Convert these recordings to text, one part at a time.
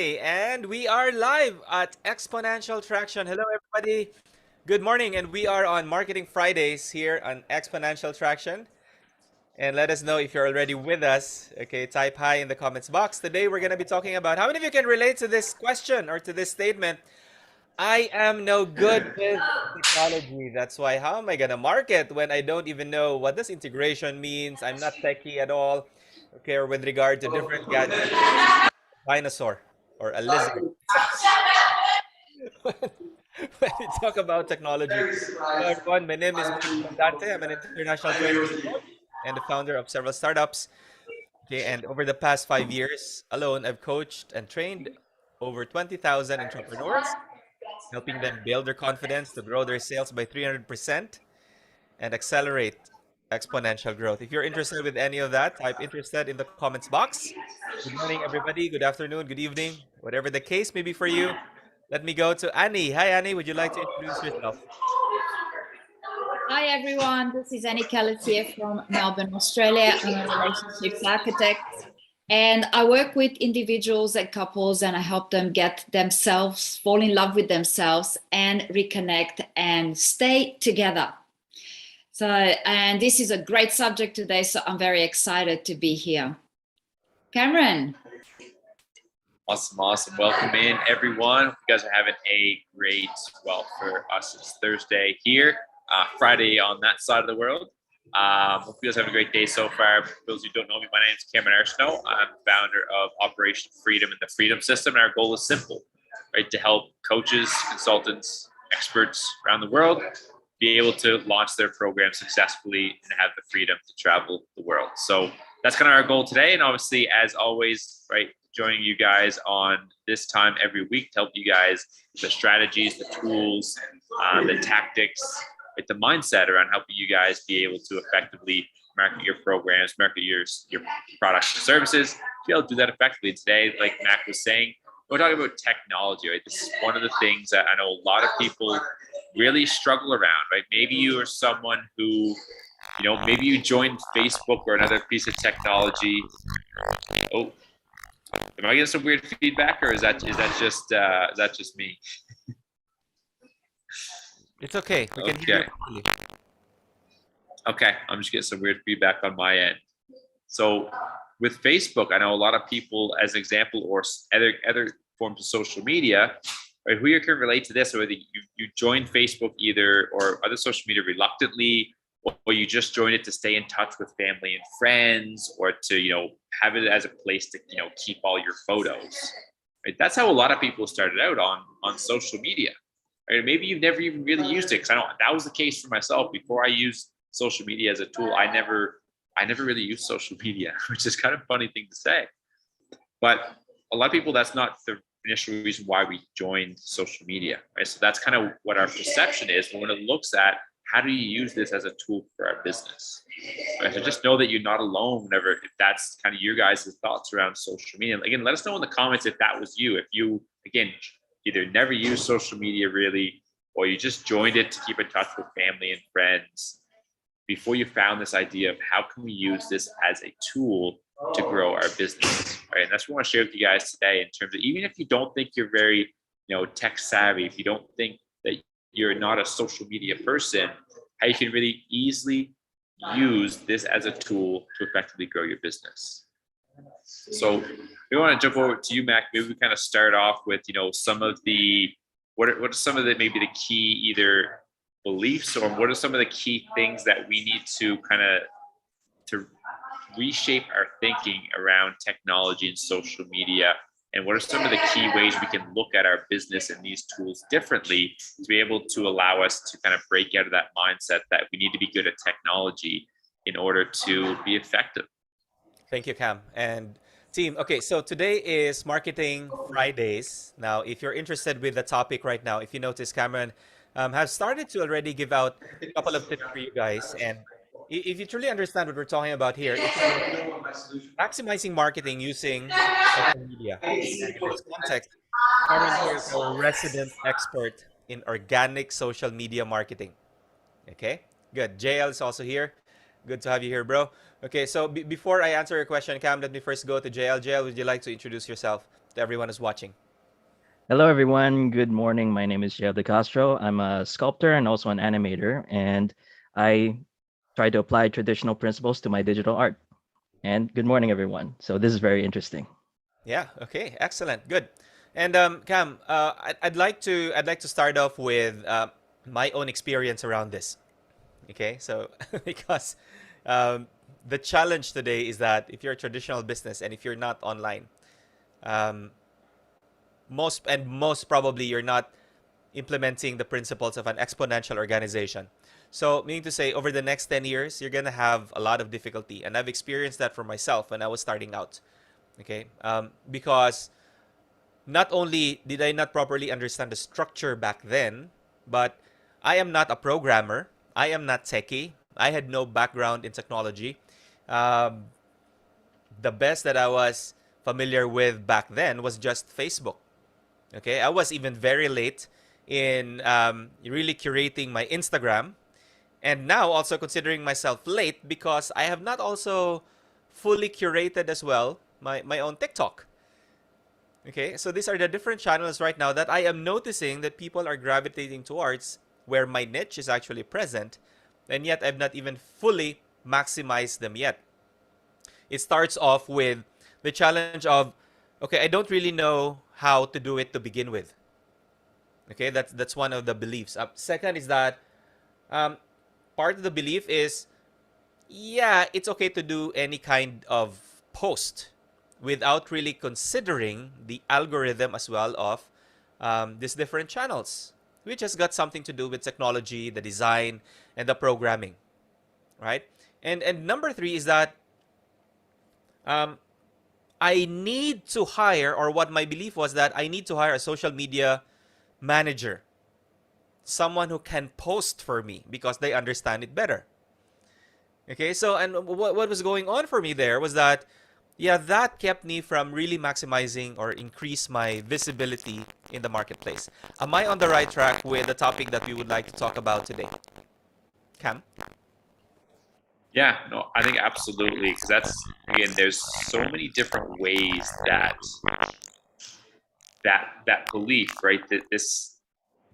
Friday, and we are live at Exponential Traction. Hello, everybody. Good morning, and we are on Marketing Fridays here on Exponential Traction. And let us know if you're already with us. Okay, type hi in the comments box. Today, we're going to be talking about how many of you can relate to this question or to this statement. I am no good with technology. That's why, how am I going to market when I don't even know what this integration means? I'm not techie at all. Okay, or with regard to different gadgets, dinosaur or a lizard. When we talk about technology. Hello, everyone. My name is Mark Comandante. I'm an international trainer and coach and the founder of several startups. Okay, and over the past 5 years alone, I've coached and trained over 20,000 entrepreneurs, helping them build their confidence to grow their sales by 300% and accelerate exponential growth. If you're interested with any of that, type interested in the comments box. Good morning, everybody. Good afternoon, good evening, whatever the case may be for you. Let me go to Annie. Hi, Annie. Would you like to introduce yourself? Hi everyone, this is Annie Callis here from Melbourne, Australia. I'm a relationships architect and I work with individuals and couples and I help them get themselves, fall in love with themselves and reconnect and stay together. And this is a great subject today, so I'm very excited to be here. Cameron. Awesome. Welcome in, everyone. Hope you guys are having a great, well, for us, it's Thursday here, Friday on that side of the world. Hope you guys have a great day so far. For those who don't know me, my name is Cameron Arsenault. I'm founder of Operation Freedom and the Freedom System. And our goal is simple, right? To help coaches, consultants, experts around the world be able to launch their program successfully and have the freedom to travel the world. So that's kind of our goal today. And obviously, as always, right, joining you guys on this time every week to help you guys the strategies, the tools, the tactics, with the mindset around helping you guys be able to effectively market your programs, market your products and services, to be able to do that effectively. Today, like Mac was saying, we're talking about technology, right? This is one of the things that I know a lot of people really struggle around, right? Maybe you are someone who, maybe you joined Facebook or another piece of technology. Oh, am I getting some weird feedback, or is that just me? It's okay. We can hear you. Okay, I'm just getting some weird feedback on my end. So with Facebook, I know a lot of people, as an example, or other forms of social media, right, who you can relate to this, whether you joined Facebook either or other social media reluctantly, or you just joined it to stay in touch with family and friends, or to have it as a place to keep all your photos. Right? That's how a lot of people started out on social media. Right? Maybe you've never even really used it, because I know that was the case for myself. Before I used social media as a tool, I never really used social media, which is kind of a funny thing to say. But a lot of people, that's not the initial reason why we joined social media. Right? So that's kind of what our perception is when it looks at how do you use this as a tool for our business. Right? So just know that you're not alone whenever, if that's kind of your guys' thoughts around social media. Again, let us know in the comments if that was you. If you, again, either never used social media really, or you just joined it to keep in touch with family and friends before you found this idea of how can we use this as a tool to grow our business, right? And that's what I want to share with you guys today, in terms of, even if you don't think you're very, tech savvy, if you don't think that you're not a social media person, how you can really easily use this as a tool to effectively grow your business. So we want to jump over to you, Mac. Maybe we kind of start off with, some of the, what are some of the, maybe the key either beliefs, or what are some of the key things that we need to kind of to reshape our thinking around technology and social media, and what are some of the key ways we can look at our business and these tools differently to be able to allow us to kind of break out of that mindset that we need to be good at technology in order to be effective. Thank you, Cam. And team, okay, so today is Marketing Fridays. Now, if you're interested with the topic right now, if you notice, Cameron has started to already give out a couple of tips for you guys. And if you truly understand what we're talking about here, it's maximizing marketing using social media. And in this context, Cameron here is our resident expert in organic social media marketing. Okay, good. JL is also here. Good to have you here, bro. Okay, so before I answer your question, Cam, let me first go to JL. JL, would you like to introduce yourself? to everyone who's watching. Hello, everyone. Good morning. My name is Jeff De Castro. I'm a sculptor and also an animator, and I try to apply traditional principles to my digital art. And good morning, everyone. So this is very interesting. Yeah. Okay. Excellent. Good. And Cam, I'd like to start off with my own experience around this. Okay. So because um, the challenge today is that if you're a traditional business and if you're not online, um, most probably you're not implementing the principles of an exponential organization. So, meaning to say, over the next 10 years, you're going to have a lot of difficulty. And I've experienced that for myself when I was starting out. Okay. Because not only did I not properly understand the structure back then, but I am not a programmer. I am not techie. I had no background in technology. Um, the best that I was familiar with back then was just Facebook. Okay, I was even very late in really curating my Instagram, and now also considering myself late because I have not also fully curated as well my own TikTok. Okay, so these are the different channels right now that I am noticing that people are gravitating towards where my niche is actually present, and yet I've not even fully maximized them yet. It starts off with the challenge of, okay, I don't really know how to do it to begin with. Okay, that's one of the beliefs. Second is that um, part of the belief is, yeah, it's okay to do any kind of post without really considering the algorithm as well of these different channels, which has got something to do with technology, the design, and the programming, right? And number three is that um, I need to hire, or what my belief was that I need to hire a social media manager, someone who can post for me because they understand it better. Okay, so and what was going on for me there was that, yeah, that kept me from really maximizing or increase my visibility in the marketplace. Am I on the right track with the topic that we would like to talk about today? Cam? Yeah, no, I think absolutely, because that's, again, there's so many different ways that belief, right? That this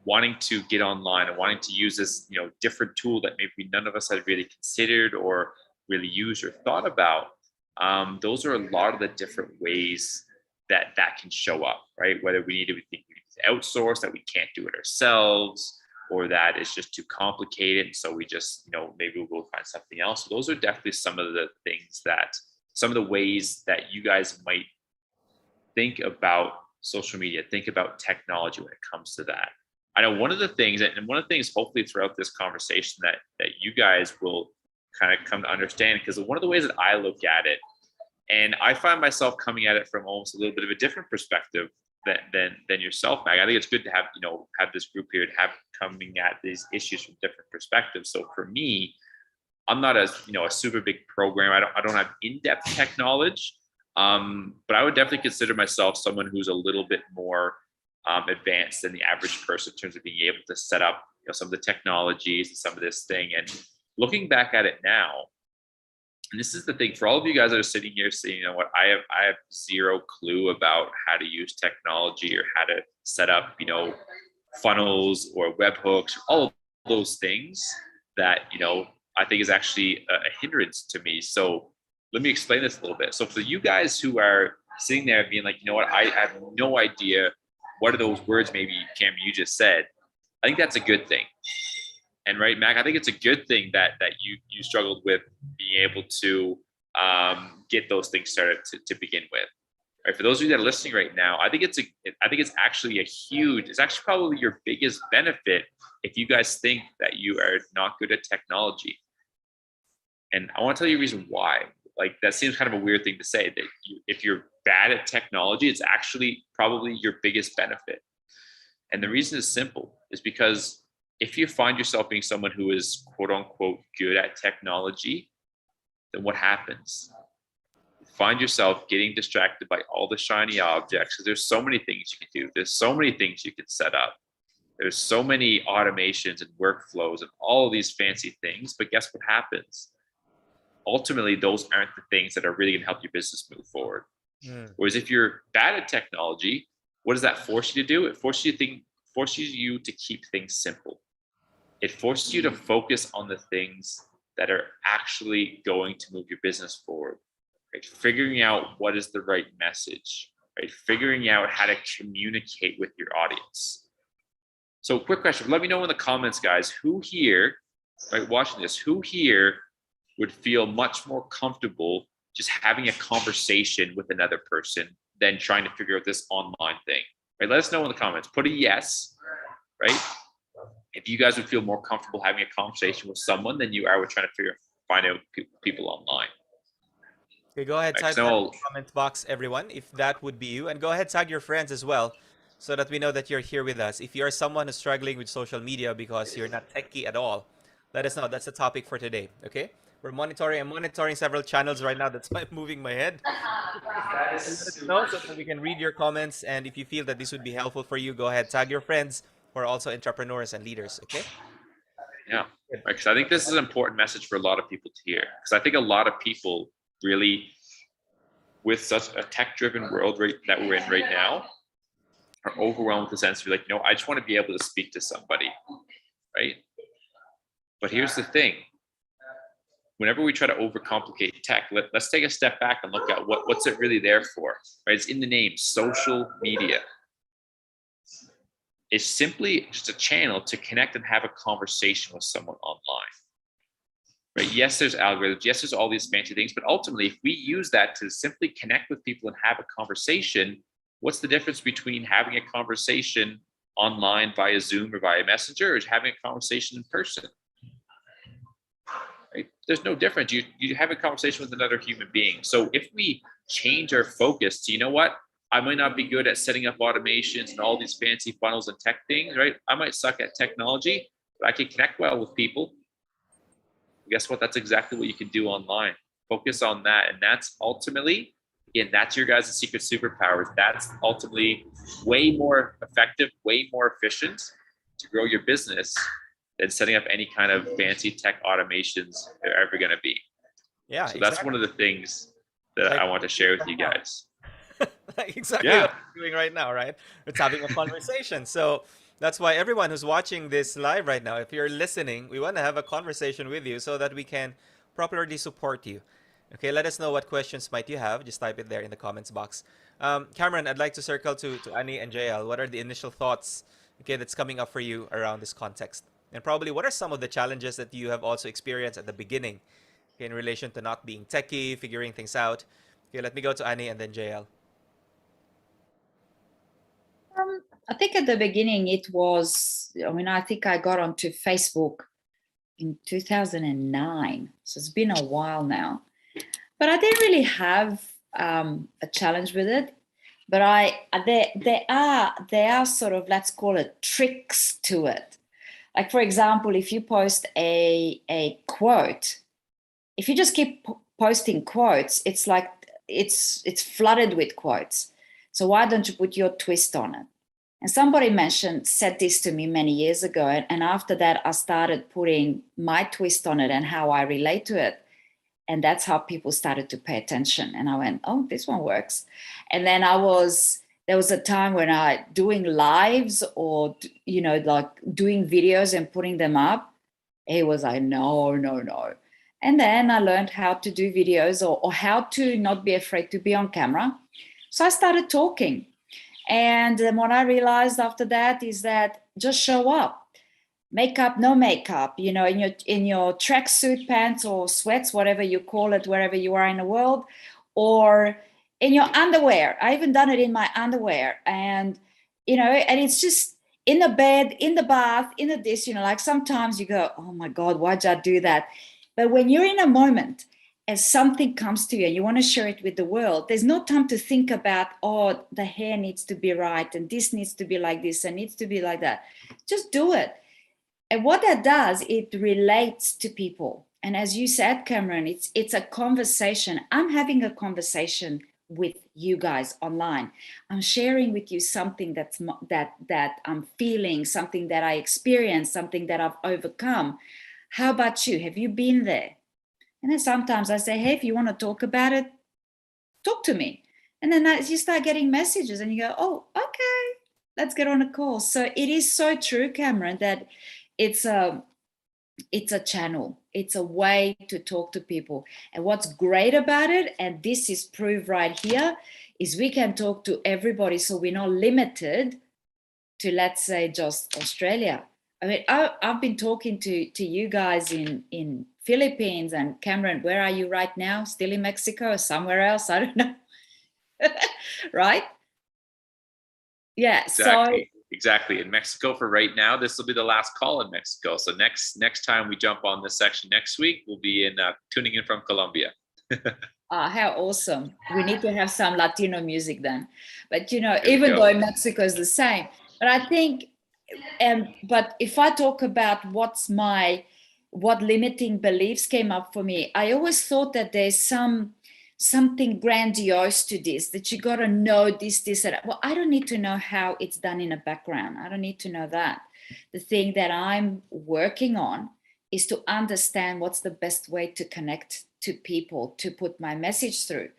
wanting to get online and wanting to use this, different tool that maybe none of us had really considered or really used or thought about. Those are a lot of the different ways that can show up, right? Whether we think we need to outsource, that we can't do it ourselves, or that it's just too complicated, so we just, maybe we'll go find something else. So those are definitely some of the ways that you guys might think about social media, think about technology when it comes to that. I know one of the things, and one of the things hopefully throughout this conversation that you guys will kind of come to understand, because one of the ways that I look at it, and I find myself coming at it from almost a little bit of a different perspective than yourself, Mag. I think it's good to have this group here and have coming at these issues from different perspectives. So for me, I'm not a super big programmer. I don't have in-depth tech knowledge, but I would definitely consider myself someone who's a little bit more advanced than the average person in terms of being able to set up some of the technologies and some of this thing. And looking back at it now, and this is the thing for all of you guys that are sitting here saying, what, I have zero clue about how to use technology or how to set up funnels or webhooks, all of those things that I think is actually a hindrance to me. So let me explain this a little bit. So for you guys who are sitting there being like, what, I have no idea what are those words maybe, Cam, you just said, I think that's a good thing. And right, Mac, I think it's a good thing that you struggled with being able to get those things started to begin with. Right, for those of you that are listening right now, I think it's actually it's actually probably your biggest benefit if you guys think that you are not good at technology. And I want to tell you a reason why. Like, that seems kind of a weird thing to say, that if you're bad at technology, it's actually probably your biggest benefit. And the reason is simple, is because if you find yourself being someone who is quote unquote good at technology, then what happens? You find yourself getting distracted by all the shiny objects, because there's so many things you can do. There's so many things you can set up. There's so many automations and workflows and all of these fancy things. But guess what happens? Ultimately, those aren't the things that are really going to help your business move forward. Mm. Whereas if you're bad at technology, what does that force you to do? It forces you to keep things simple. It forces you to focus on the things that are actually going to move your business forward. Right? Figuring out what is the right message, right? Figuring out how to communicate with your audience. So quick question, let me know in the comments, guys, who here, right, watching this, who here would feel much more comfortable just having a conversation with another person than trying to figure out this online thing, right? Let us know in the comments, put a yes, right? If you guys would feel more comfortable having a conversation with someone than you are with trying to find out people online. Okay, go ahead, Right? type 'Cause that in no, the comment box, everyone, if that would be you. And go ahead, tag your friends as well, so that we know that you're here with us. If you're someone who's struggling with social media because you're not techie at all, let us know. That's the topic for today, okay? I'm monitoring several channels right now. That's why I'm moving my head. So let us know so that we can read your comments. And if you feel that this would be helpful for you, go ahead, tag your friends who are also entrepreneurs and leaders, okay? yeah, right. Because I think this is an important message for a lot of people to hear. Because I think a lot of people really, with such a tech-driven world that we're in right now, are overwhelmed with the sense of like, I just want to be able to speak to somebody, right? But here's the thing. Whenever we try to overcomplicate tech, let's take a step back and look at what's it really there for, right? It's in the name, social media. It's simply just a channel to connect and have a conversation with someone online, right? Yes, there's algorithms. Yes, there's all these fancy things, but ultimately, if we use that to simply connect with people and have a conversation, what's the difference between having a conversation online via Zoom or via Messenger or having a conversation in person? Right? There's no difference. You have a conversation with another human being. So if we change our focus to, I might not be good at setting up automations and all these fancy funnels and tech things, right? I might suck at technology, but I can connect well with people. Guess what? That's exactly what you can do online. Focus on that. And that's ultimately, again, that's your guys' secret superpowers. That's ultimately way more effective, way more efficient to grow your business than setting up any kind of fancy tech automations they're ever going to be. Yeah, So that's one of the things that I want to share with you guys. Like exactly what we're doing right now, right? It's having a conversation. So that's why everyone who's watching this live right now, if you're listening, we want to have a conversation with you so that we can properly support you. Okay, let us know what questions might you have. Just type it there in the comments box. Cameron, I'd like to circle to Annie and JL. What are the initial thoughts, okay, that's coming up for you around this context? And probably what are some of the challenges that you have also experienced at the beginning, okay, in relation to not being techie, figuring things out? Okay, let me go to Annie and then JL. I think at the beginning it was, I think I got onto Facebook in 2009. So it's been a while now. But I didn't really have a challenge with it. But there are sort of, let's call it, tricks to it. Like, for example, if you post a quote, if you just keep posting quotes, it's like it's flooded with quotes. So why don't you put your twist on it? And somebody said this to me many years ago. And after that, I started putting my twist on it and how I relate to it. And that's how people started to pay attention. And I went, oh, this one works. And then there was a time when doing lives or, like doing videos and putting them up, it was like, no. And then I learned how to do videos or how to not be afraid to be on camera. So I started talking. And then what I realized after that is that just show up. Makeup, no makeup, in your tracksuit pants or sweats, whatever you call it, wherever you are in the world, or in your underwear. I even done it in my underwear. And, and it's just in the bed, in the bath, in the this, like sometimes you go, oh my God, why'd I do that? But when you're in a moment, as something comes to you and you want to share it with the world, there's no time to think about, oh, the hair needs to be right and this needs to be like this and needs to be like that. Just do it. And what that does, it relates to people. And as you said, Cameron, it's a conversation. I'm having a conversation with you guys online. I'm sharing with you something that I'm feeling, something that I experienced, something that I've overcome. How about you? Have you been there? And then sometimes I say, hey, if you want to talk about it, talk to me. And then you start getting messages and you go, oh, okay, let's get on a call. So it is so true, Cameron, that it's a channel. It's a way to talk to people. And what's great about it, and this is proved right here, is we can talk to everybody. So we're not limited to, let's say, just Australia. I mean, I've been talking to you guys in Philippines, and Cameron, where are you right now? Still in Mexico or somewhere else? I don't know. Right? Yeah. Exactly. In Mexico for right now, this will be the last call in Mexico. So next time we jump on this section next week, we'll be tuning in from Colombia. How awesome. We need to have some Latino music then. But, even though Mexico is the same, but I think, but if I talk about what limiting beliefs came up for me, I always thought that there's something grandiose to this, that you got to know this, and that. Well, I don't need to know how it's done in a background. I don't need to know that. The thing that I'm working on is to understand what's the best way to connect to people, to put my message through.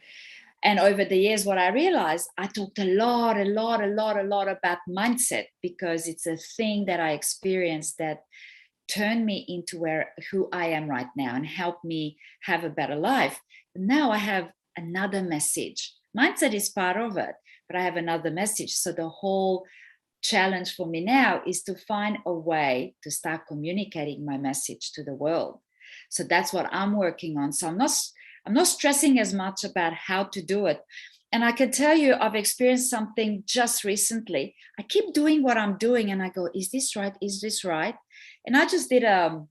And over the years, what I realized, I talked a lot about mindset, because it's a thing that I experienced that turned me into who I am right now and helped me have a better life. Now I have another message. Mindset is part of it, but I have another message. So the whole challenge for me now is to find a way to start communicating my message to the world. So that's what I'm working on. So I'm not stressing as much about how to do it. And I can tell you, I've experienced something just recently. I keep doing what I'm doing and I go, is this right? Is this right? And I just did a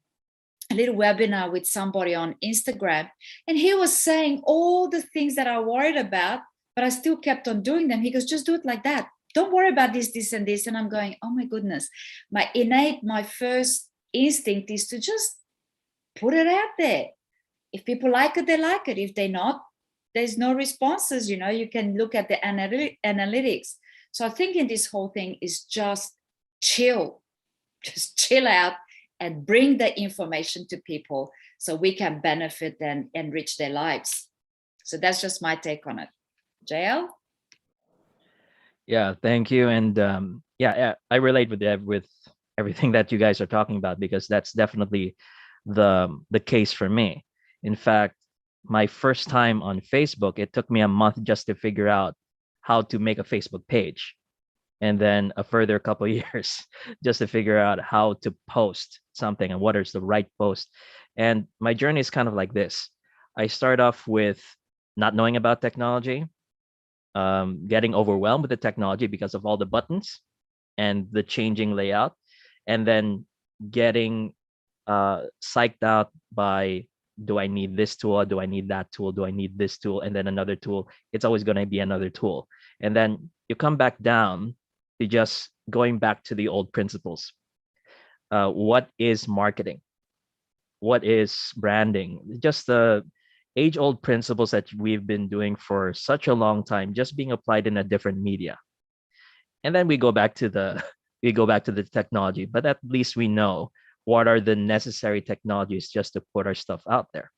little webinar with somebody on Instagram, and he was saying all the things that I worried about, but I still kept on doing them. He goes, just do it like that. Don't worry about this, and this. And I'm going, oh my goodness. My first instinct is to just put it out there. If people like it, they like it. If they're not, there's no responses. You can look at the analytics. So I think in this whole thing is just chill out and bring the information to people so we can benefit and enrich their lives. So that's just my take on it. JL? Yeah, thank you. And I relate with everything that you guys are talking about, because that's definitely the case for me. In fact, my first time on Facebook, it took me a month just to figure out how to make a Facebook page, and then a further couple of years just to figure out how to post something and what is the right post. And my journey is kind of like this. I start off with not knowing about technology, getting overwhelmed with the technology because of all the buttons and the changing layout, and then getting psyched out by, do I need this tool? Do I need that tool? Do I need this tool? And then another tool. It's always going to be another tool. And then you come back down to just going back to the old principles. What is marketing? What is branding? Just the age-old principles that we've been doing for such a long time, just being applied in a different media. And then we go back to the technology, but at least we know what are the necessary technologies just to put our stuff out there.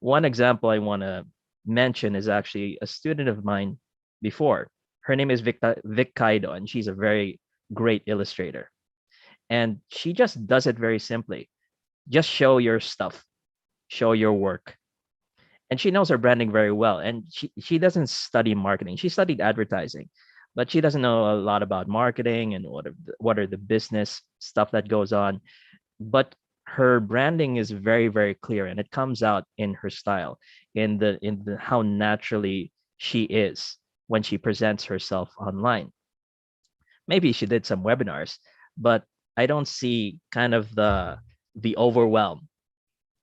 One example I want to mention is actually a student of mine before. Her name is Vic Kaido, and she's a very great illustrator. And she just does it very simply. Just show your stuff, show your work. And she knows her branding very well. And she doesn't study marketing. She studied advertising, but she doesn't know a lot about marketing and what are the business stuff that goes on. But her branding is very, very clear, and it comes out in her style, in the how naturally she is when she presents herself online. Maybe she did some webinars, but I don't see kind of the overwhelm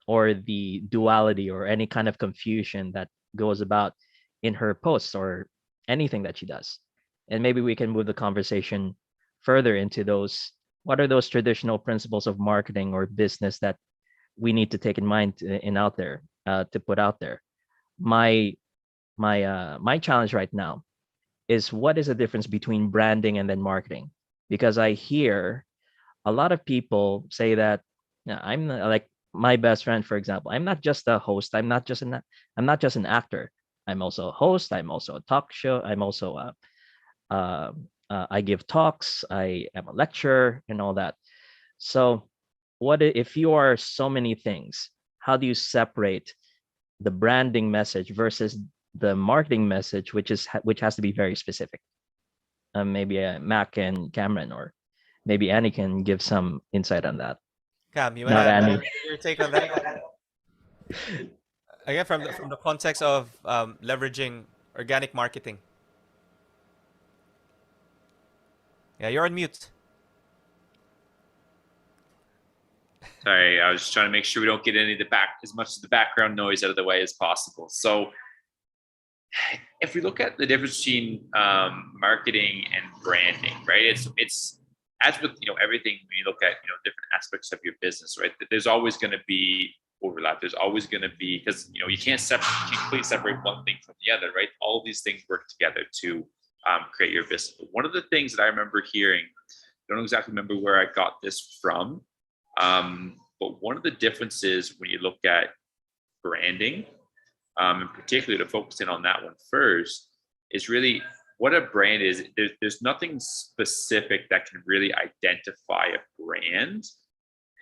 or the duality or any kind of confusion that goes about in her posts or anything that she does. And maybe we can move the conversation further into those. What are those traditional principles of marketing or business that we need to take in mind to put out there? My challenge right now is, what is the difference between branding and then marketing? Because I hear a lot of people say that, like my best friend, for example, I'm not just a host. I'm not just an actor. I'm also a host. I'm also a talk show. I'm also I give talks. I am a lecturer and all that. So, if you are so many things? How do you separate the branding message versus the marketing message, which has to be very specific? Maybe Mac and Cameron, or maybe Annie can give some insight on that. Cam, you Not wanna Annie. give your take on that? Again, from the context of leveraging organic marketing. Yeah, you're on mute. Sorry, I was just trying to make sure we don't get any of as much of the background noise out of the way as possible. So if we look at the difference between marketing and branding, right? It's as with everything, when you look at different aspects of your business, right? There's always going to be overlap. There's always going to be, because you can't completely separate one thing from the other, right? All of these things work together to create your business. But one of the things that I remember hearing, I don't exactly remember where I got this from, but one of the differences when you look at branding, and particularly to focus in on that one first, is really what a brand is. There's nothing specific that can really identify a brand.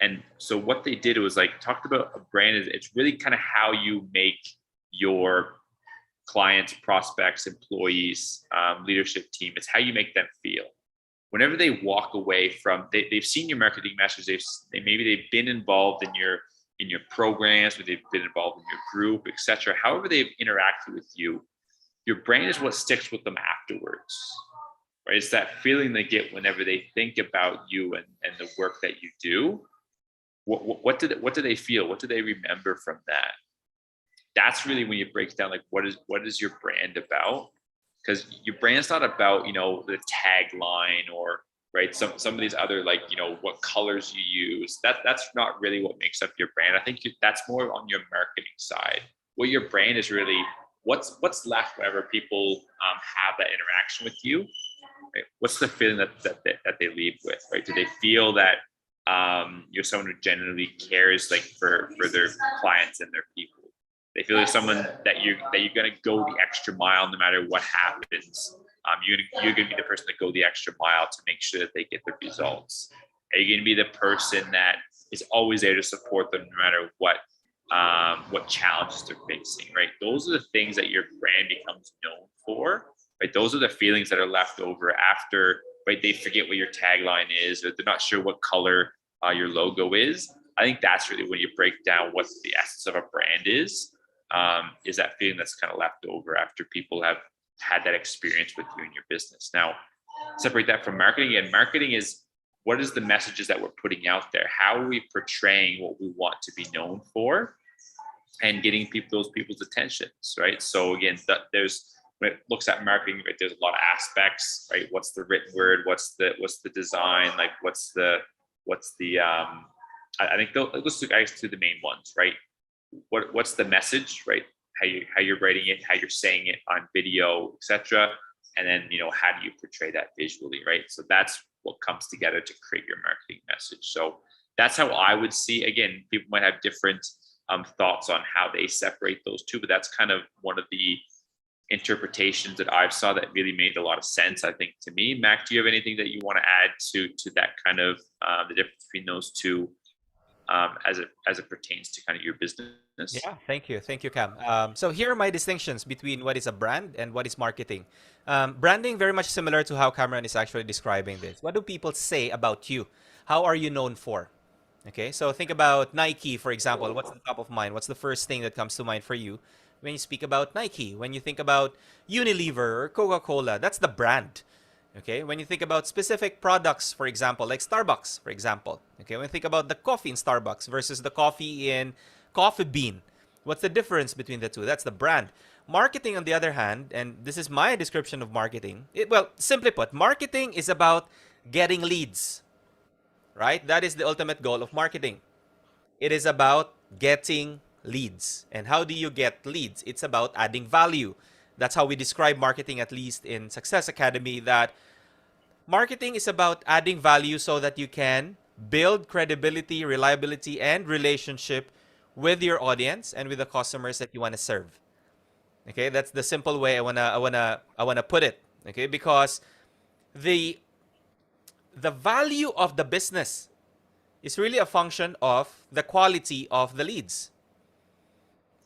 And so what they did was talked about a brand is it's really kind of how you make your clients, prospects, employees, leadership team. It's how you make them feel. Whenever they walk away from, they've seen your marketing message, maybe they've been involved in your programs, or they've been involved in your group, etc. However they've interacted with you, your brand is what sticks with them afterwards, right? It's that feeling they get whenever they think about you and the work that you do. What do they feel? What do they remember from that? That's really when you break down what is your brand about? Because your brand's not about the tagline or right some of these other what colors you use. That's not really what makes up your brand. I think that's more on your marketing side. What your brand is really what's left whenever people have that interaction with you. Right? What's the feeling that they leave with? Right? Do they feel that you're someone who genuinely cares for their clients and their people? They feel like someone that you're going to go the extra mile no matter what happens. You're going to be the person that go the extra mile to make sure that they get the results. Are you going to be the person that is always there to support them no matter what challenges they're facing? Right. Those are the things that your brand becomes known for. Right. Those are the feelings that are left over after. Right. They forget what your tagline is, or they're not sure what color your logo is. I think that's really when you break down what the essence of a brand is that feeling that's kind of left over after people have had that experience with you in your business. Now, separate that from marketing. And marketing is what is the messages that we're putting out there? How are we portraying what we want to be known for and getting those people's attentions, right? So again, when it looks at marketing, right, there's a lot of aspects, right? What's the written word? What's the design? I think let's look to the main ones, right? What's the message, right? How you're writing it, how you're saying it on video, etc. And then how do you portray that visually, right? So that's what comes together to create your marketing message. So that's how I would see. Again, people might have different thoughts on how they separate those two, but that's kind of one of the interpretations that I've saw that really made a lot of sense, I think, to me. Mac, do you have anything that you want to add to that kind of the difference between those two as it pertains to kind of your business? Yeah, thank you, Cam. So here are my distinctions between what is a brand and what is marketing. Branding very much similar to how Cameron is actually describing this. What do people say about you? How are you known for? Okay, so think about Nike, for example. What's the top of mind? What's the first thing that comes to mind for you when you speak about Nike? When you think about Unilever or Coca-Cola, that's the brand. Okay, when you think about specific products, for example, like Starbucks, for example. Okay, when you think about the coffee in Starbucks versus the coffee in Coffee Bean, what's the difference between the two? That's the brand. Marketing, on the other hand, and this is my description of marketing, well, simply put, marketing is about getting leads, right? That is the ultimate goal of marketing. It is about getting leads. And how do you get leads? It's about adding value. That's how we describe marketing, at least in Success Academy, that marketing is about adding value so that you can build credibility, reliability, and relationship with your audience and with the customers that you want to serve. Okay, that's the simple way I wanna put it. Okay, because the the value of the business is really a function of the quality of the leads.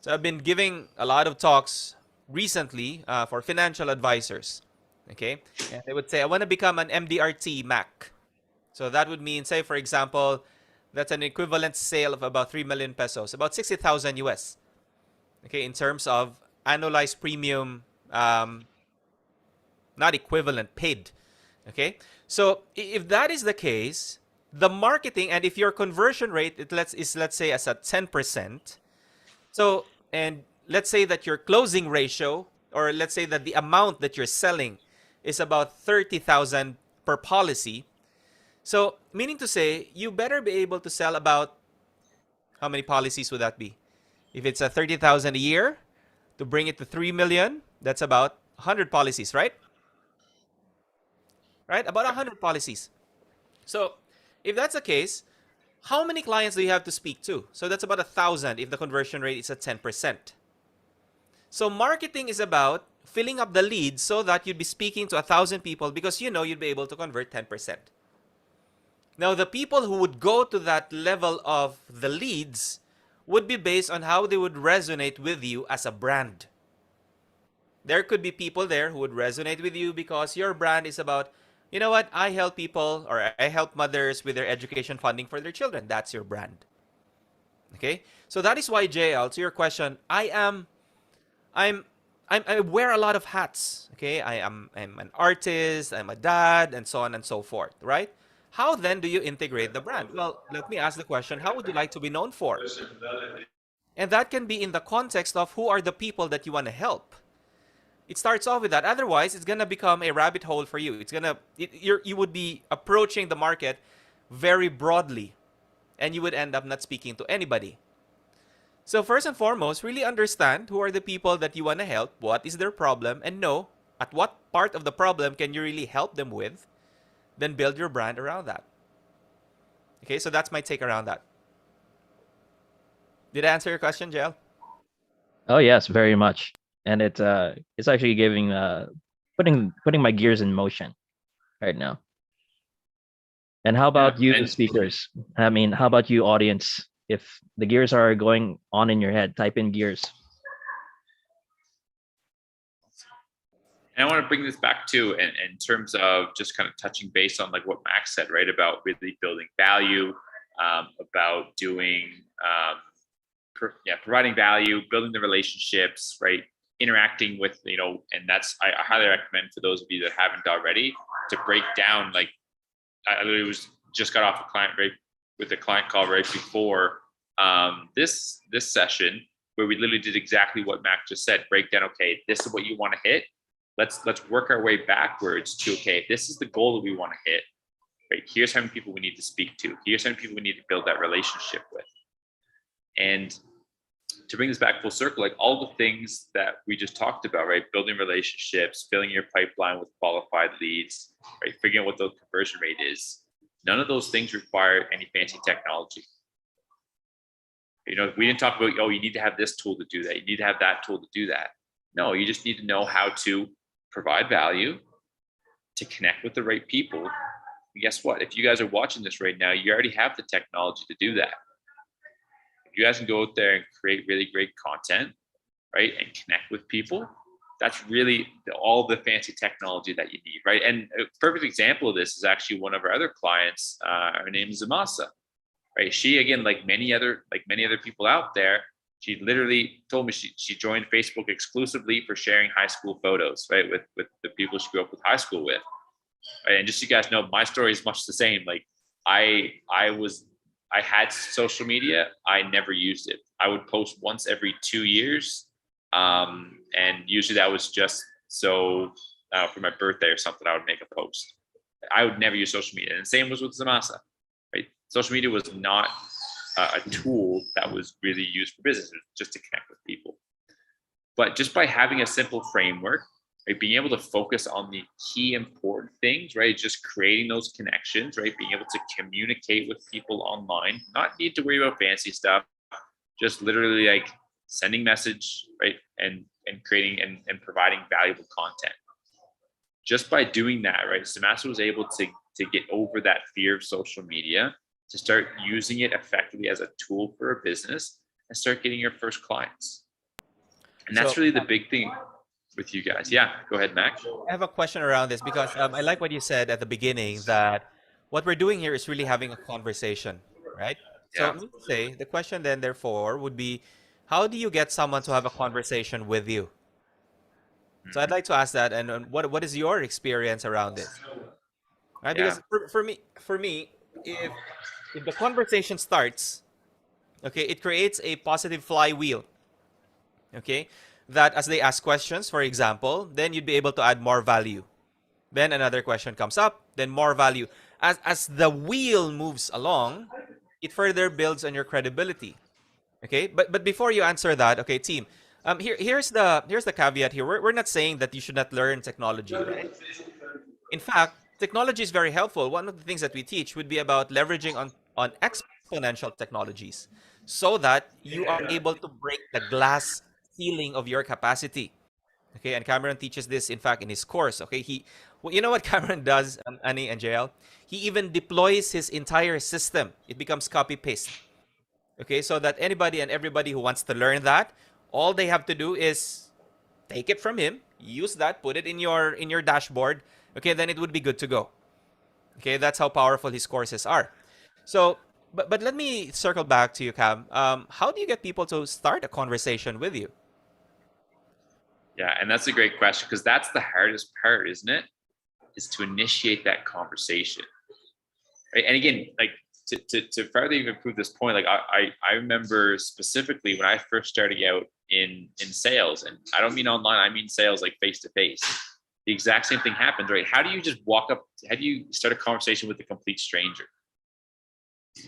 So I've been giving a lot of talks recently for financial advisors. Okay, and they would say I want to become an MDRT Mac. So that would mean, say for example, that's an equivalent sale of about 3 million pesos, about 60,000 US. Okay, in terms of annualized premium, not equivalent, paid. Okay, so if that is the case, the marketing, and if your conversion rate is, let's say, as at 10%. So, and let's say that your closing ratio, or let's say that the amount that you're selling is about 30,000 per policy. So, meaning to say, you better be able to sell about, how many policies would that be? If it's a 30,000 a year, to bring it to 3 million, that's about 100 policies, right? Right? About 100 policies. So, if that's the case, how many clients do you have to speak to? So that's about 1,000 if the conversion rate is at 10%. So marketing is about filling up the leads so that you'd be speaking to 1,000 people because you know you'd be able to convert 10%. Now, the people who would go to that level of the leads would be based on how they would resonate with you as a brand. There could be people there who would resonate with you because your brand is about, you know what, I help people, or I help mothers with their education funding for their children. That's your brand. Okay? So that is why, JL, to your question, I'm I wear a lot of hats. Okay, I'm an artist, I'm a dad, and so on and so forth. Right? How then do you integrate the brand? Well, let me ask the question: how would you like to be known for? And that can be in the context of who are the people that you want to help. It starts off with that. Otherwise, it's gonna become a rabbit hole for you. You would be approaching the market very broadly, and you would end up not speaking to anybody. So first and foremost, really understand who are the people that you want to help, what is their problem, and know at what part of the problem can you really help them with, then build your brand around that. Okay, so that's my take around that. Did I answer your question, JL? Oh yes, very much. And it's actually giving putting my gears in motion right now. And how Yeah, about you, and speakers? I mean, how about you, audience? If the gears are going on in your head, type in gears. And I want to bring this back to in terms of just kind of touching base on like what Max said, right? About really building value, about doing, providing value, building the relationships, right? Interacting with, and that's, I highly recommend for those of you that haven't already to break down, like, I literally just got off with a client call right before this session where we literally did exactly what Mac just said. Break down, okay, this is what you want to hit. Let's work our way backwards to, okay, this is the goal that we want to hit. Right? Here's how many people we need to speak to. Here's how many people we need to build that relationship with. And to bring this back full circle, like all the things that we just talked about, right? Building relationships, filling your pipeline with qualified leads, right? Figuring out what the conversion rate is. None of those things require any fancy technology. We didn't talk about, you need to have this tool to do that. You need to have that tool to do that. No, you just need to know how to provide value, to connect with the right people. And guess what? If you guys are watching this right now, you already have the technology to do that. You guys can go out there and create really great content, right? And connect with people. That's really all the fancy technology that you need, right? And a perfect example of this is actually one of our other clients. Her name is Zamasa, right? She, again, like many other people out there, she literally told me she joined Facebook exclusively for sharing high school photos, right? With the people she grew up with high school with. Right? And just so you guys know, my story is much the same. Like I had social media. I never used it. I would post once every 2 years. And usually that was just so for my birthday or something, I would make a post. I would never use social media. And the same was with Zamasa, right? Social media was not a tool that was really used for business, just to connect with people. But just by having a simple framework, right, being able to focus on the key important things, right, just creating those connections, right, being able to communicate with people online, not need to worry about fancy stuff, just literally like sending message, right, and and creating and providing valuable content. Just by doing that, right, Samasa was able to get over that fear of social media, to start using it effectively as a tool for a business and start getting your first clients. And that's So really the big thing with you guys. Yeah, go ahead, Mac. I have a question around this because I like what you said at the beginning that what we're doing here is really having a conversation, right? So Yeah. meaning to say the question then therefore would be, how do you get someone to have a conversation with you? So I'd like to ask that, and what is your experience around this, right? Yeah. Because for me, if the conversation starts, okay, it creates a positive flywheel, okay, that as they ask questions, for example, then you'd be able to add more value. Then another question comes up, then more value. As the wheel moves along, it further builds on your credibility. Okay, but before you answer that, okay, team, here's the caveat here. We're not saying that you should not learn technology, right? In fact, technology is very helpful. One of the things that we teach would be about leveraging on exponential technologies so that you are able to break the glass ceiling of your capacity. Okay, and Cameron teaches this, in fact, in his course. Okay, well, you know what Cameron does, Annie and JL? He even deploys his entire system. It becomes copy paste. Okay, so that anybody and everybody who wants to learn that, all they have to do is take it from him, use that, put it in your dashboard. Okay, then it would be good to go. Okay, that's how powerful his courses are. So, but let me circle back to you, Cam. How do you get people to start a conversation with you? Yeah, and that's a great question, because that's the hardest part, isn't it? Is to initiate that conversation. Right? And again, like to further even prove this point, like I remember specifically when I first started out in sales, and I don't mean online, I mean sales like face to face. The exact same thing happens, right? How do you just walk up? How do you start a conversation with a complete stranger?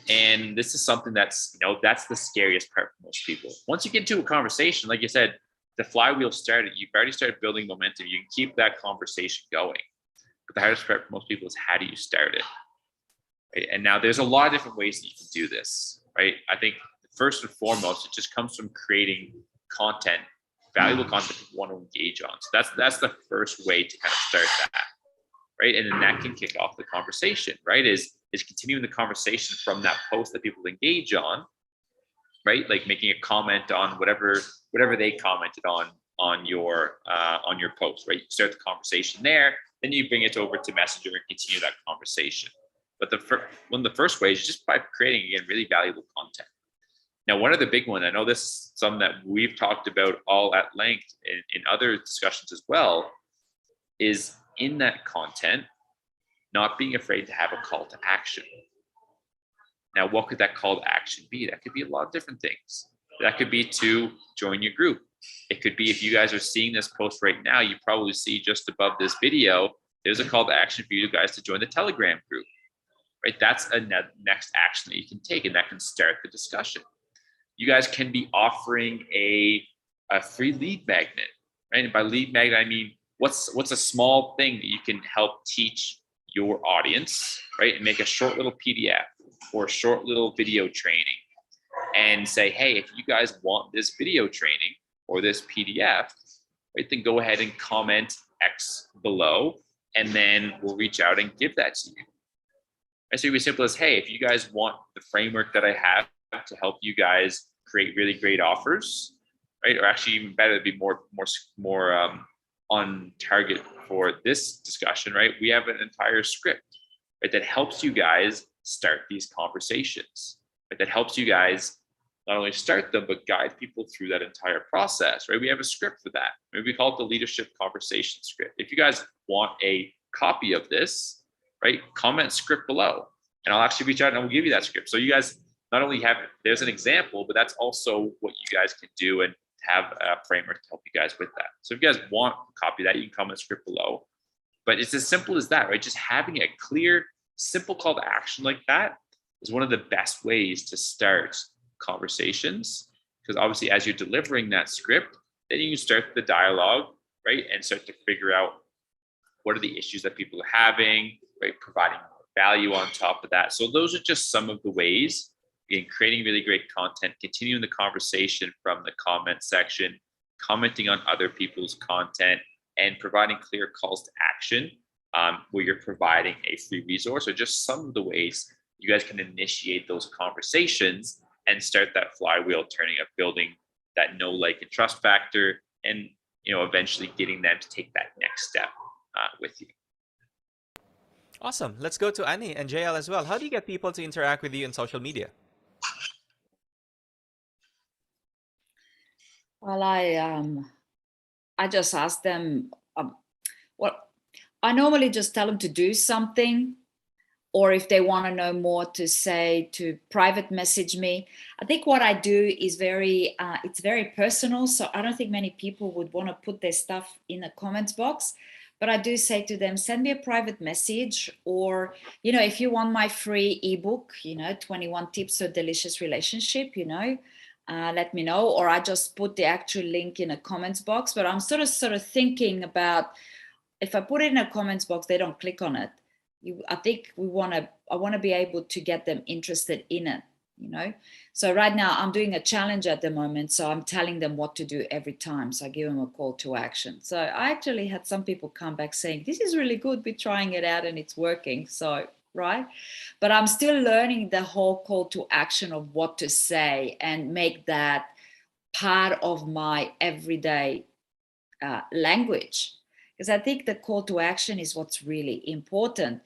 And this is something that's, that's the scariest part for most people. Once you get into a conversation, like you said, the flywheel started, you've already started building momentum. You can keep that conversation going. But the hardest part for most people is, how do you start it? Right? And now there's a lot of different ways that you can do this, right? I think first and foremost, it just comes from creating content, valuable content people want to engage on. So that's the first way to kind of start that, right? And then that can kick off the conversation, right? Is continuing the conversation from that post that people engage on, right? Like making a comment on whatever they commented on your post, right? You start the conversation there, then you bring it over to Messenger and continue that conversation. But one of the first ways is just by creating, again, really valuable content. Now, one of the big ones, I know this is something that we've talked about all at length in other discussions as well, is in that content, not being afraid to have a call to action. Now, what could that call to action be? That could be a lot of different things. That could be to join your group. It could be, if you guys are seeing this post right now, you probably see just above this video, there's a call to action for you guys to join the Telegram group, right? That's a next action that you can take, and that can start the discussion. You guys can be offering a free lead magnet, right? And by lead magnet, I mean, what's a small thing that you can help teach your audience, right? And make a short little PDF or a short little video training and say, hey, if you guys want this video training or this PDF, right, then go ahead and comment X below, and then we'll reach out and give that to you. And so it'd be simple as, hey, if you guys want the framework that I have to help you guys create really great offers, right? Or actually even better, to be more on target for this discussion, right? We have an entire script, right, that helps you guys start these conversations, right? That helps you guys not only start them, but guide people through that entire process, right? We have a script for that. Maybe we call it the leadership conversation script. If you guys want a copy of this, right, comment script below, and I'll actually reach out and we'll give you that script. So you guys not only have, there's an example, but that's also what you guys can do and have a framework to help you guys with that. So if you guys want a copy of that, you can comment script below. But it's as simple as that, right? Just having a clear, simple call to action like that is one of the best ways to start conversations, because obviously as you're delivering that script, then you can start the dialogue, right? And start to figure out what are the issues that people are having, right? Providing value on top of that. So those are just some of the ways in creating really great content, continuing the conversation from the comment section, commenting on other people's content, and providing clear calls to action, where you're providing a free resource, or just some of the ways you guys can initiate those conversations and start that flywheel turning of building that know, like, and trust factor, and eventually getting them to take that next step with you. Awesome. Let's go to Annie and JL as well. How do you get people to interact with you in social media? Well, I just ask them. I normally just tell them to do something, or if they want to know more, to private message me. I think what I do is it's very personal. So I don't think many people would want to put their stuff in a comments box. But I do say to them, send me a private message, or, if you want my free ebook, 21 tips for a delicious relationship, let me know. Or I just put the actual link in a comments box. But I'm sort of thinking about, if I put it in a comments box, they don't click on it. I think I want to be able to get them interested in it, So right now I'm doing a challenge at the moment. So I'm telling them what to do every time. So I give them a call to action. So I actually had some people come back saying, this is really good. We're trying it out and it's working. So, right. But I'm still learning the whole call to action of what to say and make that part of my everyday language. Because I think the call to action is what's really important.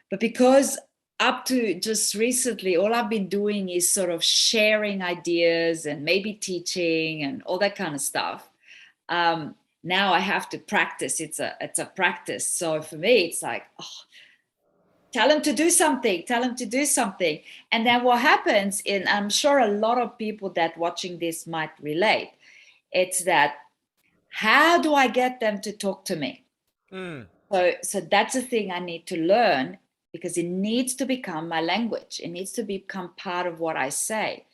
But because up to just recently, all I've been doing is sort of sharing ideas and maybe teaching and all that kind of stuff. Now I have to practice. It's a practice. So for me, it's like, tell them to do something. Tell them to do something. And then what happens, and I'm sure a lot of people that watching this might relate, it's that, how do I get them to talk to me? So that's the thing I need to learn, because it needs to become my language. It needs to become part of what I say.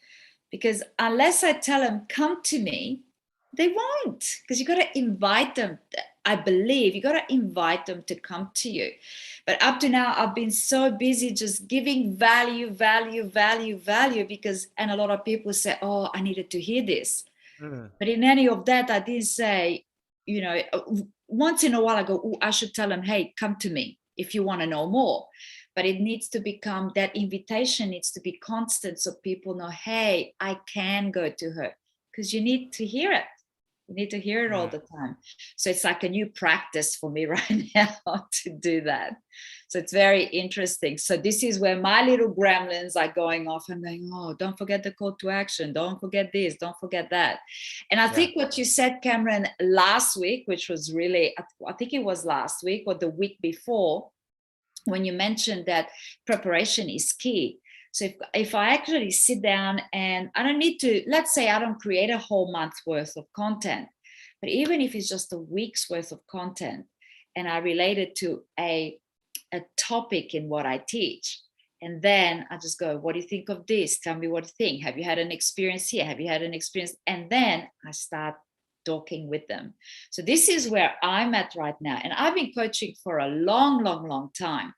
Because unless I tell them, come to me, they won't. Because you got to invite them. I believe you got to invite them to come to you. But up to now, I've been so busy just giving value, because, and a lot of people say, oh, I needed to hear this. But in any of that, I didn't say, once in a while I go, I should tell them, hey, come to me if you want to know more. But it needs to become, that invitation needs to be constant, so people know, hey, I can go to her, because you need to hear it. You need to hear it all the time. So it's like a new practice for me right now to do that. So it's very interesting. So this is where my little gremlins are going off and going, oh, don't forget the call to action. Don't forget this. Don't forget that. And I think what you said, Cameron, last week, which was really, I think it was last week or the week before, when you mentioned that preparation is key. So if I actually sit down and I don't need to, let's say I don't create a whole month's worth of content, but even if it's just a week's worth of content and I relate it to a topic in what I teach, and then I just go, what do you think of this? Tell me what you think. Have you had an experience here? Have you had an experience? And then I start talking with them. So this is where I'm at right now. And I've been coaching for a long time.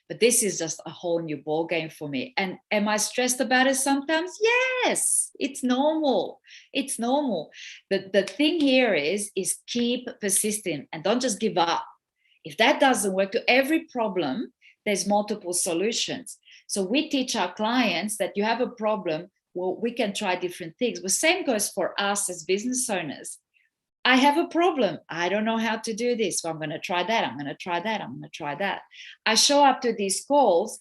But this is just a whole new ball game for me. And am I stressed about it sometimes? Yes, it's normal. It's normal. The thing here is keep persisting and don't just give up. If that doesn't work, to every problem, there's multiple solutions. So we teach our clients that you have a problem, well, we can try different things. But same goes for us as business owners. I have a problem. I don't know how to do this. So I'm going to try that. I'm going to try that. I'm going to try that. I show up to these calls.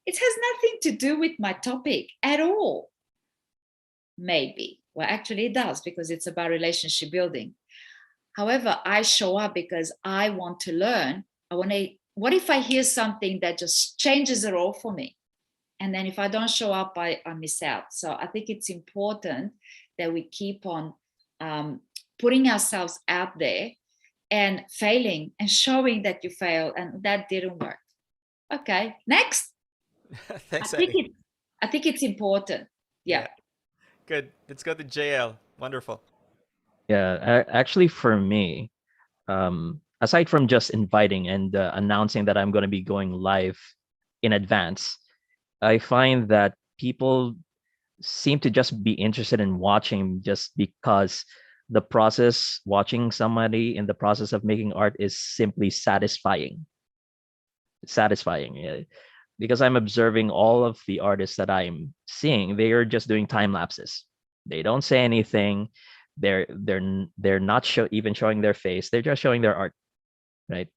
It has nothing to do with my topic at all. Maybe. Well, actually it does, because it's about relationship building. However, I show up because I want to learn. What if I hear something that just changes it all for me? And then if I don't show up, I miss out. So I think it's important that we keep on putting ourselves out there and failing and showing that you failed and that didn't work. Okay, next. Thanks, I think it's important. Yeah. Good. Let's go to JL. Wonderful. Yeah, actually, for me, aside from just inviting and announcing that I'm going to be going live in advance, I find that people seem to just be interested in watching just because the process, watching somebody in the process of making art is simply satisfying. Satisfying. Yeah. Because I'm observing all of the artists that I'm seeing, they are just doing time lapses. They don't say anything. They're not even showing their face. They're just showing their art, right?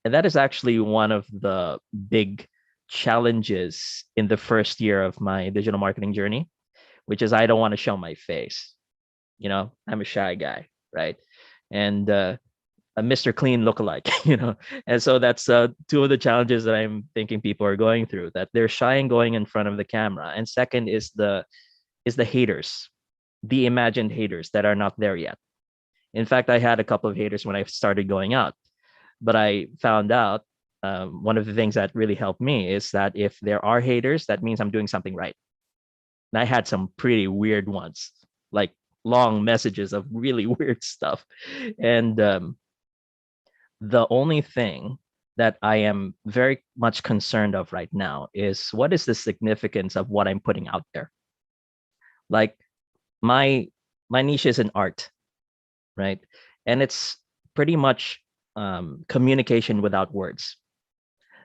And that is actually one of the big challenges in the first year of my digital marketing journey, which is I don't want to show my face. I'm a shy guy, right? And a Mr. Clean lookalike, And so that's two of the challenges that I'm thinking people are going through, that they're shy and going in front of the camera. And second is the haters, the imagined haters that are not there yet. In fact, I had a couple of haters when I started going out, but I found out one of the things that really helped me is that if there are haters, that means I'm doing something right. And I had some pretty weird ones, like long messages of really weird stuff. And the only thing that I am very much concerned of right now is what is the significance of what I'm putting out there? Like my niche is in art, right? And it's pretty much communication without words.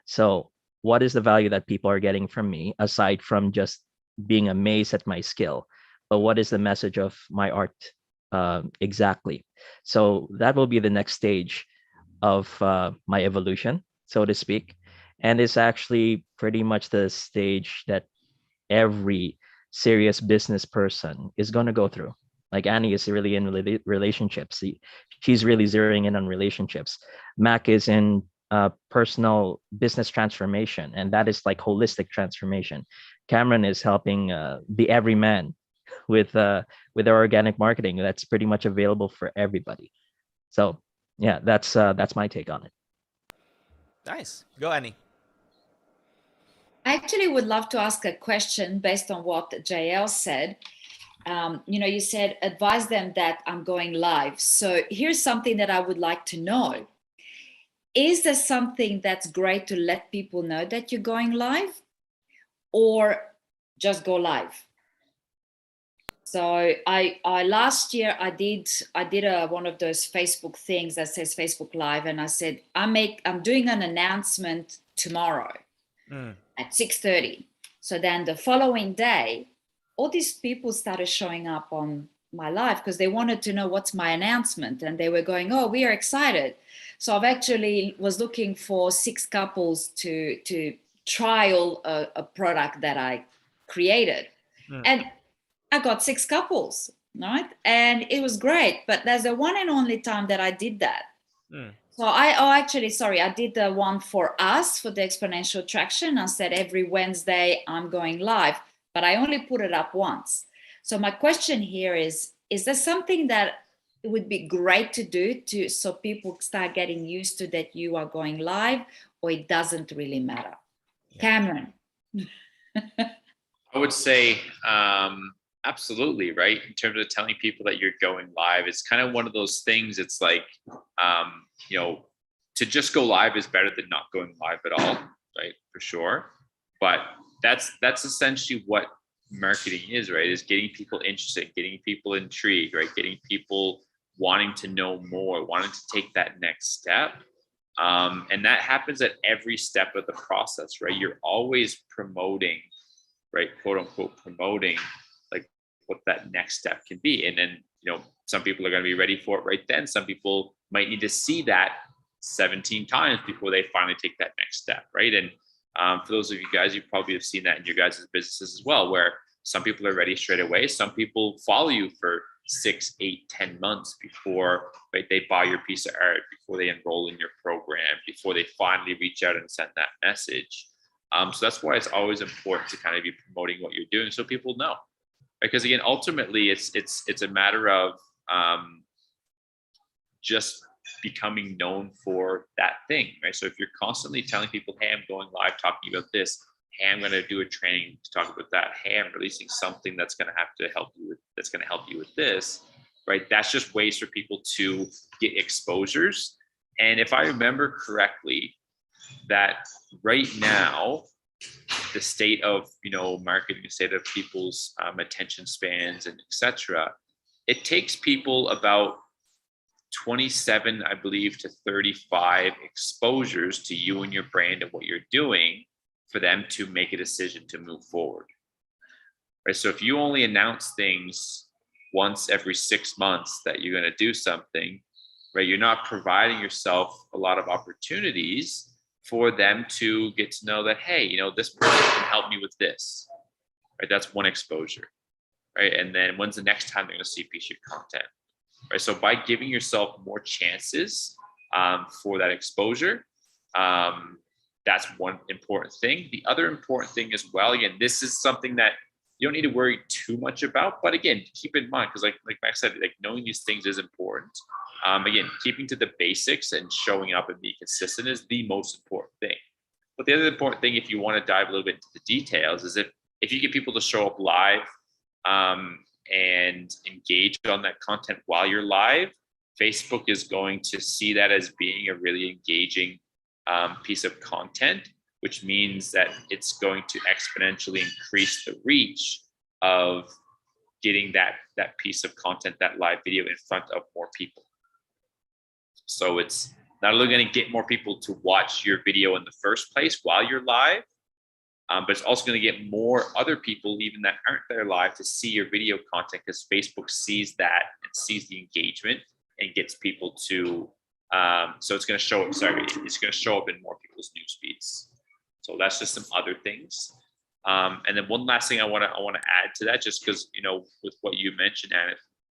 So what is the value that people are getting from me aside from just being amazed at my skill? But what is the message of my art exactly? So that will be the next stage of my evolution, so to speak. And it's actually pretty much the stage that every serious business person is going to go through. Like Annie is really in relationships. She's really zeroing in on relationships. Mac is in personal business transformation, and that is like holistic transformation. Cameron is helping the everyman with their organic marketing. That's pretty much available for everybody. So yeah, that's my take on it. Nice. Go, Annie. I actually would love to ask a question based on what JL said. You said advise them that I'm going live. So here's something that I would like to know. Is there something that's great to let people know that you're going live, or just go live? So I last year I did one of those Facebook things that says Facebook Live, and I said I'm doing an announcement tomorrow at 6:30. So then the following day, all these people started showing up on my live because they wanted to know what's my announcement, and they were going, "Oh, we are excited." So I've actually was looking for 6 couples to trial a product that I created, and I got 6 couples, right? And it was great, but there's a one and only time that I did that. So I did the one for us for the exponential traction. I said every Wednesday I'm going live, but I only put it up once. So my question here is there something that it would be great to do so people start getting used to that you are going live, or it doesn't really matter? Cameron. I would say absolutely, right? In terms of telling people that you're going live, it's kind of one of those things. It's like, to just go live is better than not going live at all, right? For sure. But that's essentially what marketing is, right? Is getting people interested, getting people intrigued, right? Getting people wanting to know more, wanting to take that next step. And that happens at every step of the process, right? You're always promoting, right? Quote unquote, promoting like what that next step can be. And then, some people are going to be ready for it right then. Some people might need to see that 17 times before they finally take that next step, right? And for those of you guys, you probably have seen that in your guys' businesses as well, where some people are ready straight away. Some people follow you for 6, 8, 10 months before, right, they buy your piece of art, before they enroll in your program, before they finally reach out and send that message. So that's why it's always important to kind of be promoting what you're doing so people know. Because again, ultimately, it's a matter of just becoming known for that thing, right? So if you're constantly telling people, "Hey, I'm going live talking about this. Hey, I'm going to do a training to talk about that. Hey, I'm releasing something that's going to help you with this," right? That's just ways for people to get exposures. And if I remember correctly, that right now, the state of marketing, the state of people's attention spans and etc., it takes people about 27, I believe, to 35 exposures to you and your brand and what you're doing for them to make a decision to move forward. Right. So if you only announce things once every 6 months that you're going to do something, right, you're not providing yourself a lot of opportunities for them to get to know that, hey, you know, this person can help me with this. Right. That's one exposure. Right. And then when's the next time they're going to see a piece of your content? Right. So by giving yourself more chances for that exposure, that's one important thing. The other important thing as well, again, this is something that you don't need to worry too much about, but again, keep in mind, because like Max said, like knowing these things is important. Again, keeping to the basics and showing up and being consistent is the most important thing. But the other important thing, if you want to dive a little bit into the details, is if you get people to show up live and engage on that content while you're live, Facebook is going to see that as being a really engaging piece of content, which means that it's going to exponentially increase the reach of getting that piece of content, that live video, in front of more people. So it's not only going to get more people to watch your video in the first place while you're live, but it's also going to get more other people, even that aren't there live, to see your video content, because Facebook sees that and sees the engagement and gets people to. So it's going to show up. It's going to show up in more people's news feeds. So that's just some other things. And then one last thing I want to add to that, just because, you know, with what you mentioned,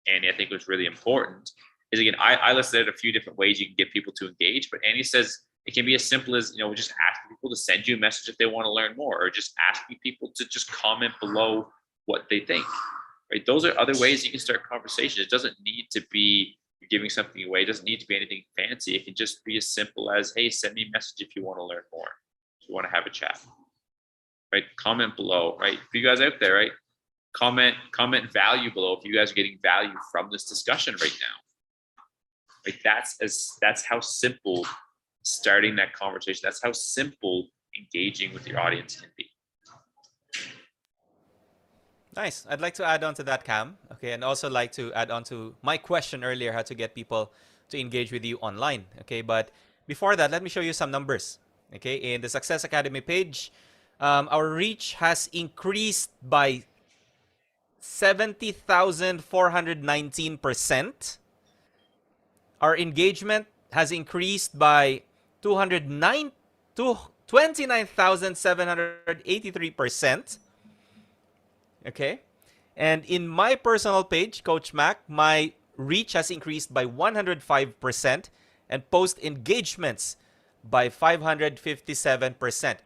Annie, I think was really important, is again, I listed a few different ways you can get people to engage, but Annie says it can be as simple as, you know, just asking people to send you a message if they want to learn more, or just asking people to just comment below what they think, right? Those are other ways you can start conversations. It doesn't need to be giving something away. It doesn't need to be anything fancy. It can just be as simple as, hey, send me a message if you want to learn more, if you want to have a chat, right? Comment below, right? For you guys out there, right? Comment value below if you guys are getting value from this discussion right now. Right? That's how simple starting that conversation, that's how simple engaging with your audience can be. Nice. I'd like to add on to that, Cam. Okay, and also like to add on to my question earlier, how to get people to engage with you online. Okay, but before that, let me show you some numbers. Okay, in the Success Academy page, our reach has increased by 70,419%. Our engagement has increased by 29,783%. Okay. And in my personal page, Coach Mac, my reach has increased by 105% and post engagements by 557%.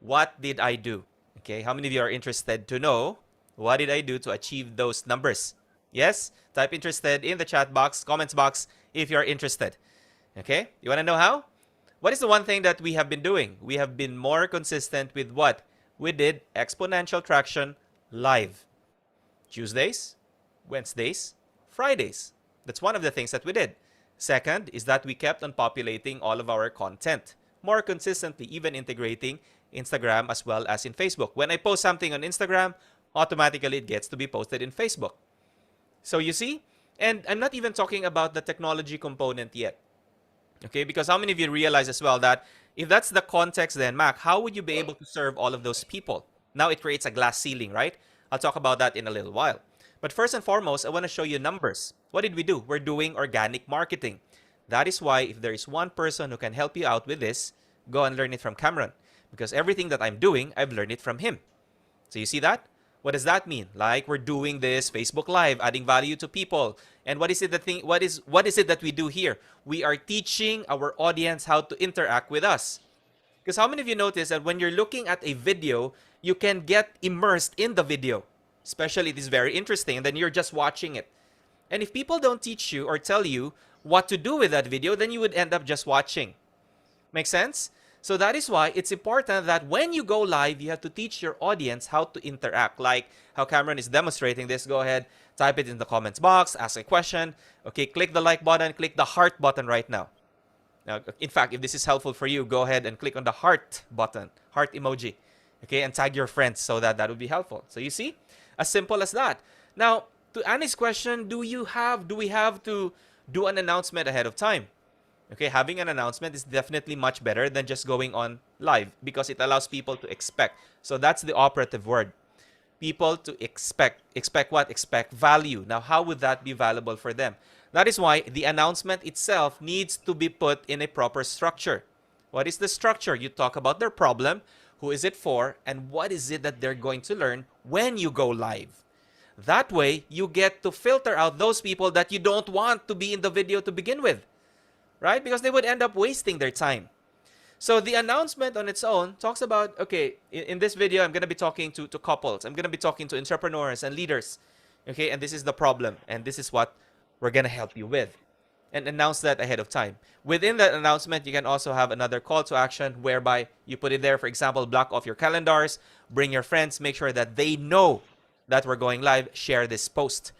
What did I do? Okay. How many of you are interested to know what did I do to achieve those numbers? Yes? Type interested in the chat box, comments box, if you're interested. Okay? You want to know how? What is the one thing that we have been doing? We have been more consistent with what? We did exponential traction live. Tuesdays, Wednesdays, Fridays. That's one of the things that we did. Second is that we kept on populating all of our content more consistently, even integrating Instagram as well as in Facebook. When I post something on Instagram, automatically it gets to be posted in Facebook. So you see, and I'm not even talking about the technology component yet. Okay, because how many of you realize as well that if that's the context, then Mac, how would you be able to serve all of those people? Now it creates a glass ceiling, right? I'll talk about that in a little while. But first and foremost, I want to show you numbers. What did we do? We're doing organic marketing. That is why if there is one person who can help you out with this, go and learn it from Cameron. Because everything that I'm doing, I've learned it from him. So you see that? What does that mean? Like we're doing this Facebook Live, adding value to people. And what is it that we do here? We are teaching our audience how to interact with us. Because how many of you notice that when you're looking at a video, you can get immersed in the video, especially it is very interesting, and then you're just watching it. And if people don't teach you or tell you what to do with that video, then you would end up just watching. Make sense? So that is why it's important that when you go live, you have to teach your audience how to interact. Like how Cameron is demonstrating this. Go ahead, type it in the comments box, ask a question. Okay, click the like button, click the heart button right now. Now, in fact, if this is helpful for you, go ahead and click on the heart button, heart emoji. Okay, and tag your friends so that would be helpful. So you see, as simple as that. Now, to Annie's question, do we have to do an announcement ahead of time? Okay, having an announcement is definitely much better than just going on live because it allows people to expect. So that's the operative word. People to expect. Expect what? Expect value. Now, how would that be valuable for them? That is why the announcement itself needs to be put in a proper structure. What is the structure? You talk about their problem, who is it for, and what is it that they're going to learn when you go live. That way, you get to filter out those people that you don't want to be in the video to begin with, right? Because they would end up wasting their time. So the announcement on its own talks about, okay, in this video, I'm going to be talking to couples. I'm going to be talking to entrepreneurs and leaders. Okay, and this is the problem. And this is what we're going to help you with. And announce that ahead of time. Within that announcement, you can also have another call to action whereby you put it there. For example, block off your calendars, bring your friends, make sure that they know that we're going live, share this post.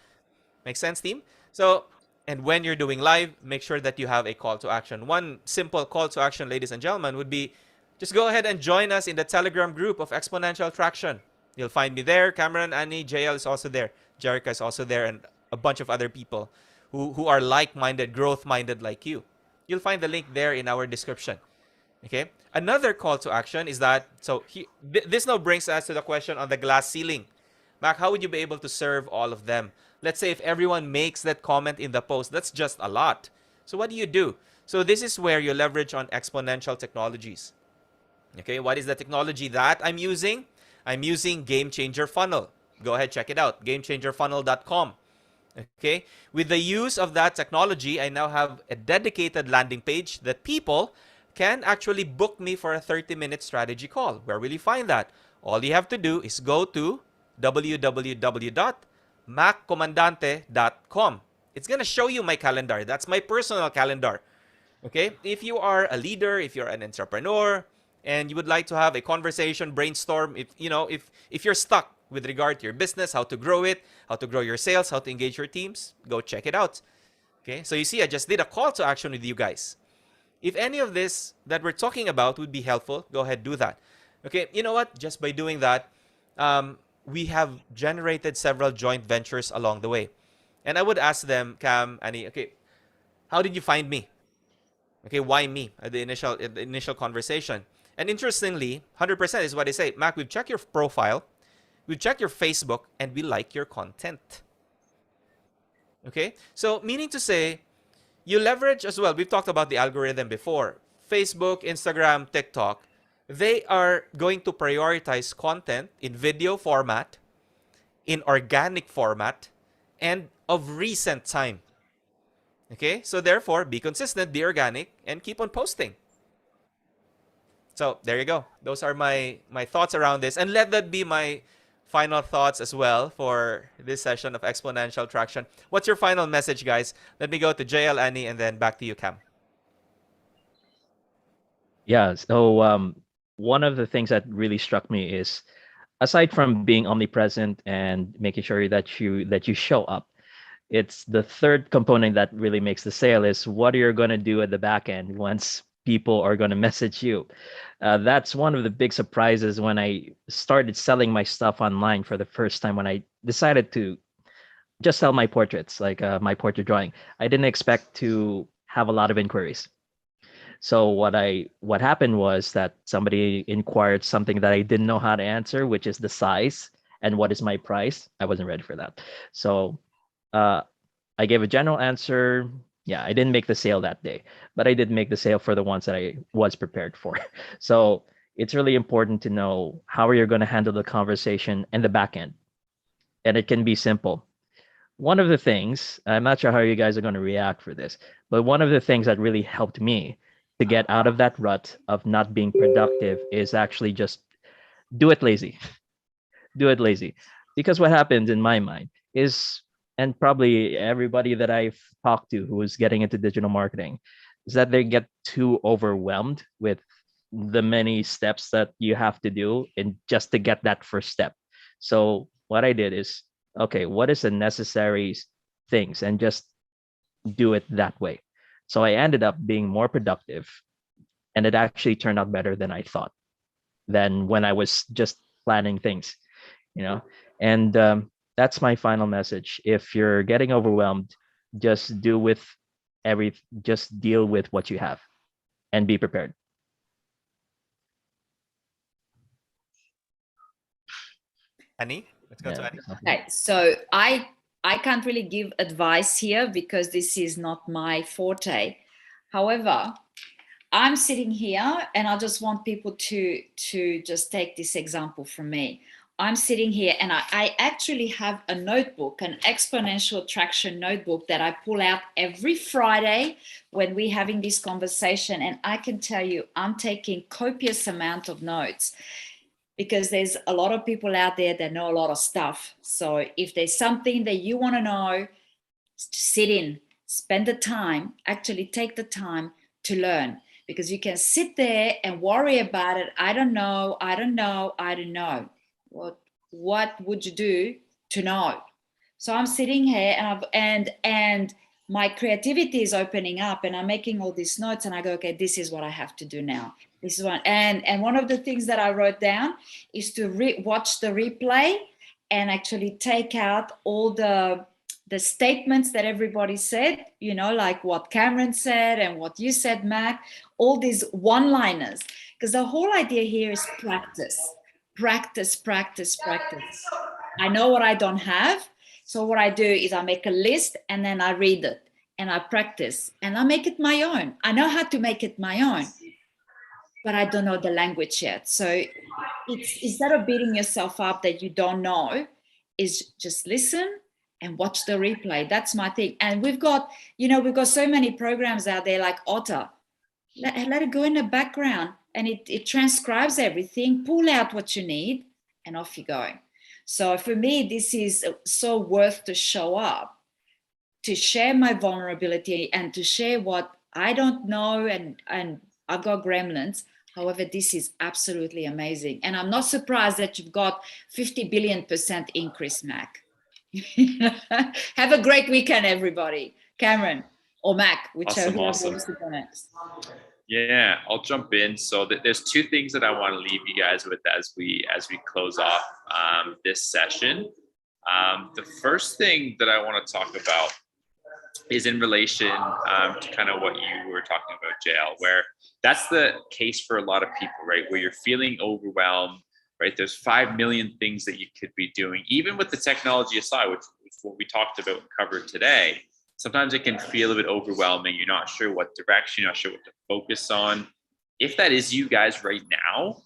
Make sense, team? So, and when you're doing live, make sure that you have a call to action. One simple call to action, ladies and gentlemen, would be just go ahead and join us in the Telegram group of Exponential Traction. You'll find me there. Cameron, Annie, JL is also there. Jerica is also there, and a bunch of other people who are like-minded, growth-minded like you. You'll find the link there in our description. Okay. Another call to action is that, so this now brings us to the question on the glass ceiling. Mac, how would you be able to serve all of them? Let's say if everyone makes that comment in the post, that's just a lot. So what do you do? So this is where you leverage on exponential technologies. Okay, what is the technology that I'm using? I'm using Game Changer Funnel. Go ahead, check it out, gamechangerfunnel.com. Okay, with the use of that technology, I now have a dedicated landing page that people can actually book me for a 30-minute strategy call. Where will you find that? All you have to do is go to www.maccomandante.com. It's going to show you my calendar. That's my personal calendar. Okay? If you are a leader, if you're an entrepreneur, and you would like to have a conversation, brainstorm, if you're stuck with regard to your business, how to grow it, how to grow your sales, how to engage your teams, go check it out. Okay? So you see, I just did a call to action with you guys. If any of this that we're talking about would be helpful, go ahead, do that. Okay, you know what? Just by doing that, we have generated several joint ventures along the way. And I would ask them, Cam, Annie, okay, how did you find me? Okay, why me at the initial conversation? And interestingly, 100% is what I say. Mac, we've checked your profile, we've checked your Facebook, and we like your content. Okay, so meaning to say, you leverage as well. We've talked about the algorithm before. Facebook, Instagram, TikTok, they are going to prioritize content in video format, in organic format, and of recent time. Okay, so therefore, be consistent, be organic, and keep on posting. So there you go. Those are my thoughts around this. And let that be my final thoughts as well for this session of Exponential Traction. What's your final message, guys? Let me go to JL, Annie, and then back to you, Cam. Yeah. So one of the things that really struck me is, aside from being omnipresent and making sure that you show up, it's the third component that really makes the sale is what you're going to do at the back end once people are going to message you. That's one of the big surprises when I started selling my stuff online for the first time, when I decided to just sell my portraits, like my portrait drawing. I didn't expect to have a lot of inquiries. So what happened was that somebody inquired something that I didn't know how to answer, which is the size and what is my price. I wasn't ready for that. So I gave a general answer. Yeah, I didn't make the sale that day, but I did make the sale for the ones that I was prepared for. So it's really important to know how you're going to handle the conversation and the back end. And it can be simple. One of the things, I'm not sure how you guys are going to react for this, but one of the things that really helped me to get out of that rut of not being productive is actually just do it lazy. Do it lazy. Because what happens in my mind is, and probably everybody that I've talked to who is getting into digital marketing, is that they get too overwhelmed with the many steps that you have to do and just to get that first step. So what I did is, okay, what is the necessary things, and just do it that way. So I ended up being more productive, and it actually turned out better than I thought, than when I was just planning things, you know. And that's my final message. If you're getting overwhelmed, just just deal with what you have and be prepared. Annie, let's go to Yeah. Annie. Okay, so I can't really give advice here because this is not my forte. However, I'm sitting here and I just want people to just take this example from me. I'm sitting here and I actually have a notebook, an exponential traction notebook that I pull out every Friday when we're having this conversation. And I can tell you, I'm taking copious amount of notes because there's a lot of people out there that know a lot of stuff. So if there's something that you want to know, sit in, spend the time, actually take the time to learn, because you can sit there and worry about it. I don't know, I don't know, I don't know. What would you do to know? So I'm sitting here and my creativity is opening up and I'm making all these notes and I go, okay, this is what I have to do now. This is one. And one of the things that I wrote down is to watch the replay and actually take out all the statements that everybody said, you know, like what Cameron said and what you said, Mac, all these one-liners. Because the whole idea here is practice, practice, practice, practice. I know what I don't have. So what I do is I make a list and then I read it and I practice and I make it my own. I know how to make it my own, but I don't know the language yet. So it's, instead of beating yourself up that you don't know, is just listen and watch the replay. That's my thing. And we've got so many programs out there like Otter. Let it go in the background and it transcribes everything, pull out what you need and off you go. So for me, this is so worth to show up, to share my vulnerability and to share what I don't know. And I've got gremlins. However, this is absolutely amazing. And I'm not surprised that you've got 50 billion% increase, Mac. Have a great weekend, everybody. Cameron or Mac, whichever whoever wants to go next. Yeah, I'll jump in. So there's two things that I want to leave you guys with as we close off this session. The first thing that I want to talk about is in relation to kind of what you were talking about, JL, where that's the case for a lot of people, right? Where you're feeling overwhelmed, right? There's 5 million things that you could be doing, even with the technology aside, which is what we talked about and covered today. Sometimes it can feel a bit overwhelming. You're not sure what direction, you're not sure what to focus on. If that is you guys right now,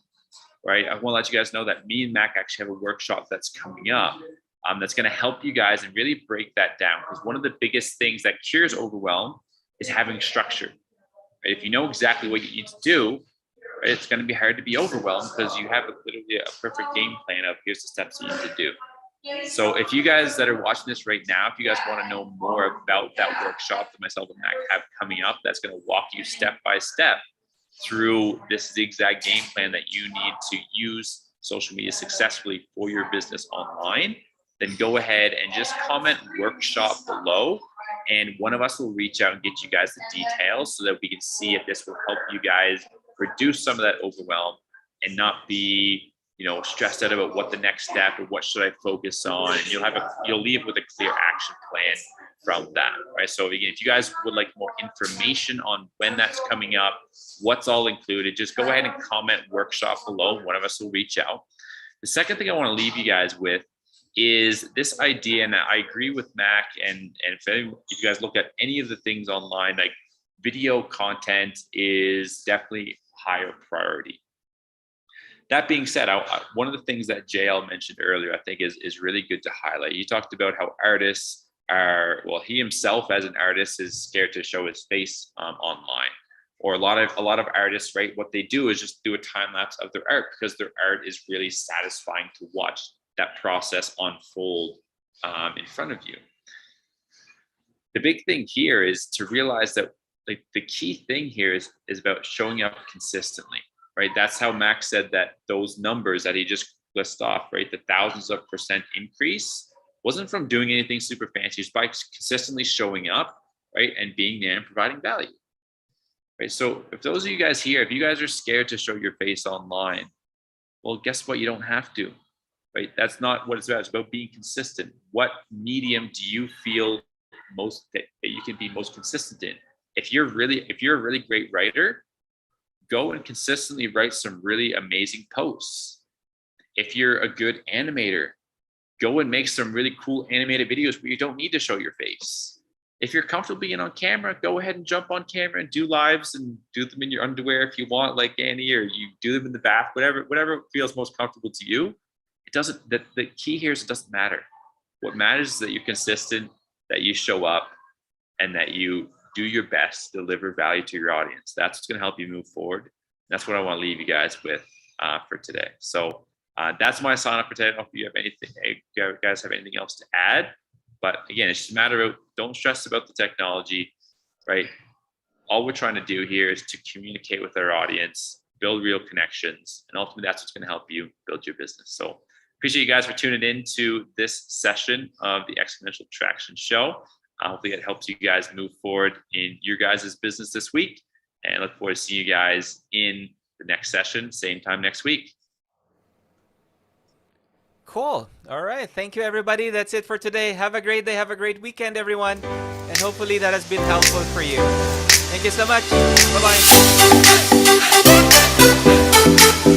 right, I want to let you guys know that me and Mac actually have a workshop that's coming up that's going to help you guys and really break that down. Because one of the biggest things that cures overwhelm is having structure. Right? If you know exactly what you need to do, right, it's going to be hard to be overwhelmed because you have literally a perfect game plan of here's the steps you need to do. So if you guys that are watching this right now, if you guys want to know more about that workshop that myself and Mac have coming up, that's going to walk you step by step through this zigzag game plan that you need to use social media successfully for your business online, then go ahead and just comment workshop below. And one of us will reach out and get you guys the details so that we can see if this will help you guys reduce some of that overwhelm and not be stressed out about what the next step or what should I focus on. And you'll leave with a clear action plan from that, right? So again, if you guys would like more information on when that's coming up, what's all included, just go ahead and comment workshop below. One of us will reach out. The second thing I want to leave you guys with is this idea, and I agree with Mac, and if you guys look at any of the things online, like video content is definitely higher priority. That being said, one of the things that JL mentioned earlier, I think is really good to highlight. You talked about how artists he himself as an artist is scared to show his face online. Or a lot of artists, right, what they do is just do a time lapse of their art because their art is really satisfying to watch that process unfold in front of you. The big thing here is to realize that like the key thing here is about showing up consistently. Right, that's how Max said that those numbers that he just listed off, right, the thousands of % increase wasn't from doing anything super fancy, it's by consistently showing up, right, and being there and providing value. Right, so if those of you guys here, if you guys are scared to show your face online, well, guess what? You don't have to. right? That's not what it's about. It's about being consistent. What medium do you feel most that you can be most consistent in? If you're a really great writer, go and consistently write some really amazing posts. If you're a good animator, go and make some really cool animated videos where you don't need to show your face. If you're comfortable being on camera, go ahead and jump on camera and do lives and do them in your underwear if you want, like Annie, or you do them in the bath, whatever feels most comfortable to you. It doesn't, the key here is it doesn't matter. What matters is that you're consistent, that you show up, and that you do your best to deliver value to your audience. That's what's going to help you move forward. That's what I want to leave you guys with for today. So that's my sign up for today. I don't know if you have anything, you guys have anything else to add. But again, it's just a matter of don't stress about the technology, right? All we're trying to do here is to communicate with our audience, build real connections, and ultimately that's what's going to help you build your business. So appreciate you guys for tuning in to this session of the Exponential Traction Show. Hopefully it helps you guys move forward in your guys' business this week, and look forward to seeing you guys in the next session, same time next week. Cool. All right. Thank you, everybody. That's it for today. Have a great day. Have a great weekend, everyone. And hopefully that has been helpful for you. Thank you so much. Bye-bye.